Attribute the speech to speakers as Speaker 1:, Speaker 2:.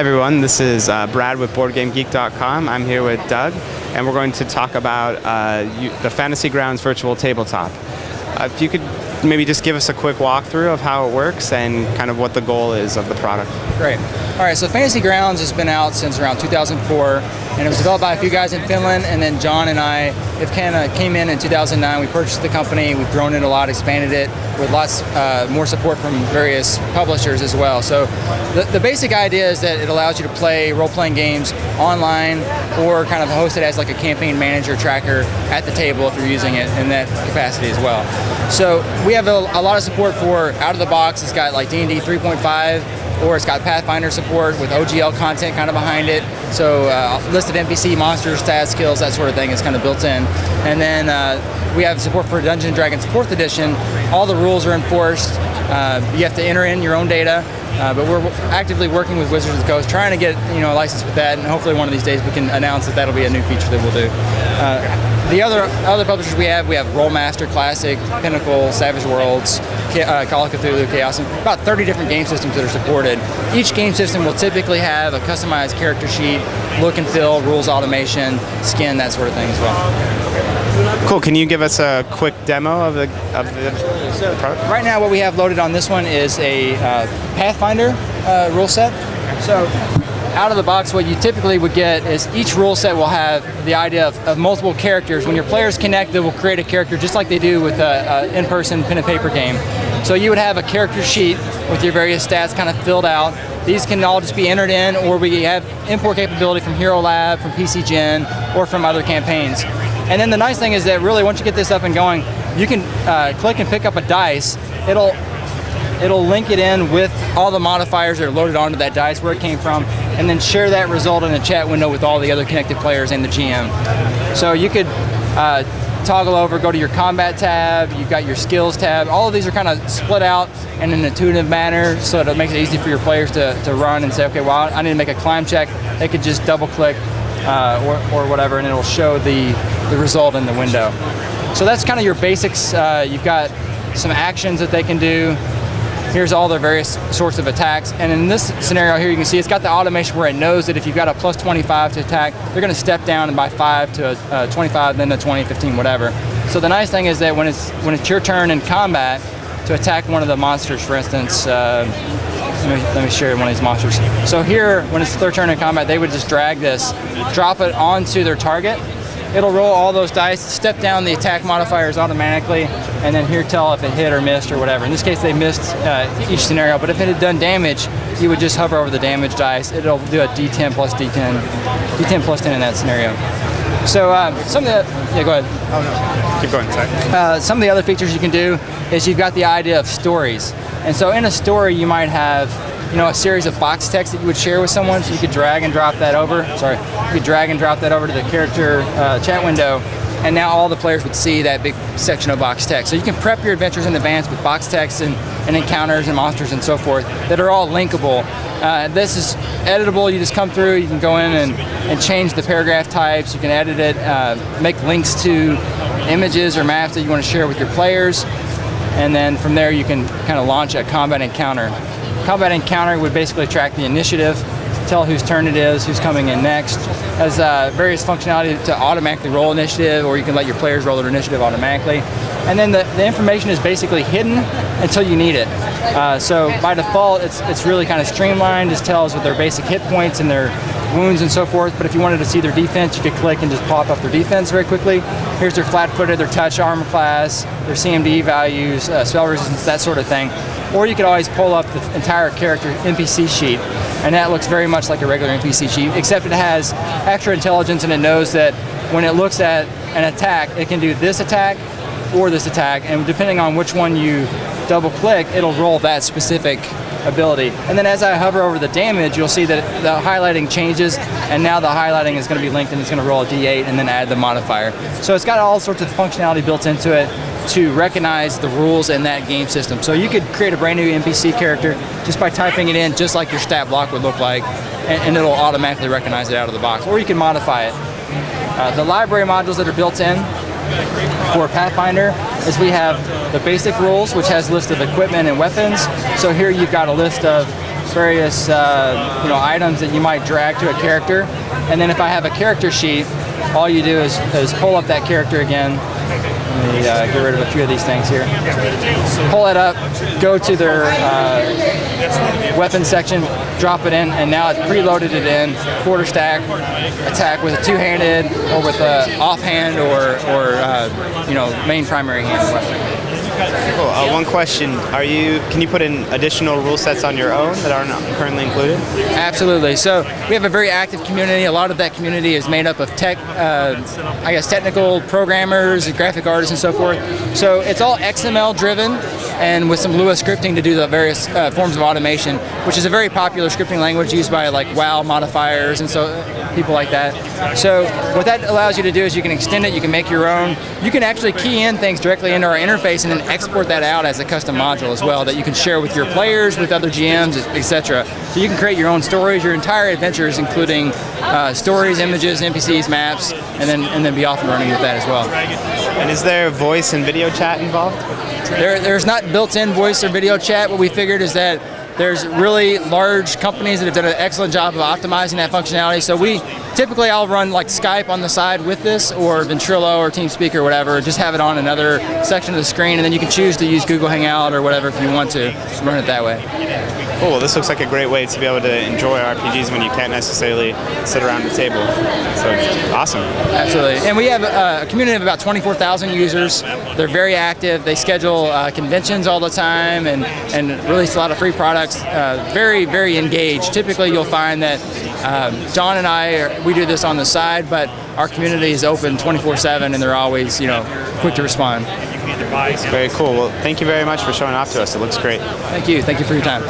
Speaker 1: Hi everyone, this is Brad with BoardGameGeek.com. I'm here with Doug, and we're going to talk about the Fantasy Grounds Virtual Tabletop. If you could maybe just give us a quick walkthrough of how it works and kind of what the goal is of the product.
Speaker 2: Great. All right, so Fantasy Grounds has been out since around 2004, and it was developed by a few guys in Finland, and then John and I came in 2009. We purchased the company, we've grown it a lot, expanded it with lots more support from various publishers as well. So the basic idea is that it allows you to play role-playing games online or kind of host it as like a campaign manager tracker at the table if you're using it in that capacity as well. So we have a lot of support for out of the box. It's got like D&D 3.5, or it's got Pathfinder support with OGL content kind of behind it. So listed NPC, monsters, stats, skills, that sort of thing is kind of built in. And then we have support for Dungeons & Dragons 4th edition. All the rules are enforced. You have to enter in your own data. But we're actively working with Wizards of the Coast, trying to get a license with that, and hopefully one of these days we can announce that that'll be a new feature that we'll do. The other publishers we have Rollmaster, Classic, Pinnacle, Savage Worlds, Call of Cthulhu, Chaos, and about 30 different game systems that are supported. Each game system will typically have a customized character sheet, look and feel, rules automation, skin, that sort of thing as well.
Speaker 1: Cool. Can you give us a quick demo of the product?
Speaker 2: Right now what we have loaded on this one is a Pathfinder rule set. So out of the box, what you typically would get is each rule set will have the idea of multiple characters. When your players connect, they will create a character just like they do with an in-person pen and paper game. So you would have a character sheet with your various stats kind of filled out. These can all just be entered in, or we have import capability from Hero Lab, from PC Gen, or from other campaigns. And then the nice thing is that really once you get this up and going, you can click and pick up a dice. It'll link it in with all the modifiers that are loaded onto that dice, where it came from, and then share that result in a chat window with all the other connected players and the GM. So you could toggle over, go to your combat tab, you've got your skills tab. All of these are kind of split out in an intuitive manner, so that it makes it easy for your players to run and say, okay, well, I need to make a climb check. They could just double click or whatever, and it'll show the result in the window. So that's kind of your basics. You've got some actions that they can do. Here's all their various sorts of attacks. And in this scenario here, you can see it's got the automation where it knows that if you've got a plus 25 to attack, they're going to step down by 5 to 25, then to 20, 15, whatever. So the nice thing is that when it's your turn in combat to attack one of the monsters, for instance, let me show you one of these monsters. So here, when it's their turn in combat, they would just drag this, drop it onto their target. It'll roll all those dice, step down the attack modifiers automatically, and then here tell if it hit or missed or whatever. In this case, they missed each scenario, but if it had done damage, you would just hover over the damage dice. It'll do a D10 plus D10, D10 plus 10 in that scenario. So some of the, yeah, go ahead.
Speaker 1: Oh no, keep going, sorry.
Speaker 2: Some of the other features you can do is you've got the idea of stories. And so in a story, you might have a series of box text that you would share with someone, so you could drag and drop that over. You could drag and drop that over to the character chat window, and now all the players would see that big section of box text. So you can prep your adventures in advance with box text and encounters and monsters and so forth that are all linkable. This is editable. You just come through, you can go in and change the paragraph types. You can edit it, make links to images or maps that you want to share with your players, and then from there you can kind of launch a combat encounter. Combat encounter would basically track the initiative, tell whose turn it is, who's coming in next. Has various functionality to automatically roll initiative, or you can let your players roll their initiative automatically. And then the information is basically hidden until you need it. So by default, it's really kind of streamlined. Just tells with their basic hit points and their wounds and so forth. But if you wanted to see their defense, you could click and just pop up their defense very quickly. Here's their flat-footed, their touch armor class, their CMD values, spell resistance, that sort of thing. Or you could always pull up the entire character NPC sheet, and that looks very much like a regular NPC sheet, except it has extra intelligence, and it knows that when it looks at an attack, it can do this attack or this attack, and depending on which one you double click, it'll roll that specific ability. And then as I hover over the damage, you'll see that the highlighting changes, and now the highlighting is going to be linked, and it's going to roll a D8 and then add the modifier. So it's got all sorts of functionality built into it to recognize the rules in that game system. So you could create a brand new NPC character just by typing it in, just like your stat block would look like, and it'll automatically recognize it out of the box. Or you can modify it. The library modules that are built in for Pathfinder is we have the basic rules, which has a list of equipment and weapons. So here you've got a list of various items that you might drag to a character. And then if I have a character sheet, all you do is pull up that character again. Let me get rid of a few of these things here. Pull it up, go to their weapon section, drop it in, and now it's preloaded it in, quarter stack, attack with a two-handed or with a offhand or main primary hand weapon.
Speaker 1: Cool. One question: can you put in additional rule sets on your own that aren't currently included?
Speaker 2: Absolutely. So we have a very active community. A lot of that community is made up of technical programmers, graphic artists, and so forth. So it's all XML driven, and with some Lua scripting to do the various forms of automation, which is a very popular scripting language used by like WoW modifiers and so people like that. So what that allows you to do is you can extend it, you can make your own. You can actually key in things directly into our interface and then export that out as a custom module as well that you can share with your players, with other GMs, etc. So you can create your own stories, your entire adventures, including stories, images, NPCs, maps, and then be off and running with that as well.
Speaker 1: And is there voice and video chat involved?
Speaker 2: There's not built-in voice or video chat. What we figured is that there's really large companies that have done an excellent job of optimizing that functionality. So I'll run like Skype on the side with this, or Ventrilo or TeamSpeak or whatever. Just have it on another section of the screen, and then you can choose to use Google Hangout or whatever if you want to run it that way.
Speaker 1: Cool. Well, this looks like a great way to be able to enjoy RPGs when you can't necessarily sit around the table. So awesome.
Speaker 2: Absolutely. And we have a community of about 24,000 users. They're very active. They schedule conventions all the time and release a lot of free products. Very, very engaged. Typically, you'll find that John and we do this on the side, but our community is open 24/7, and they're always, quick to respond.
Speaker 1: Very cool. Well, thank you very much for showing off to us. It looks great.
Speaker 2: Thank you. Thank you for your time.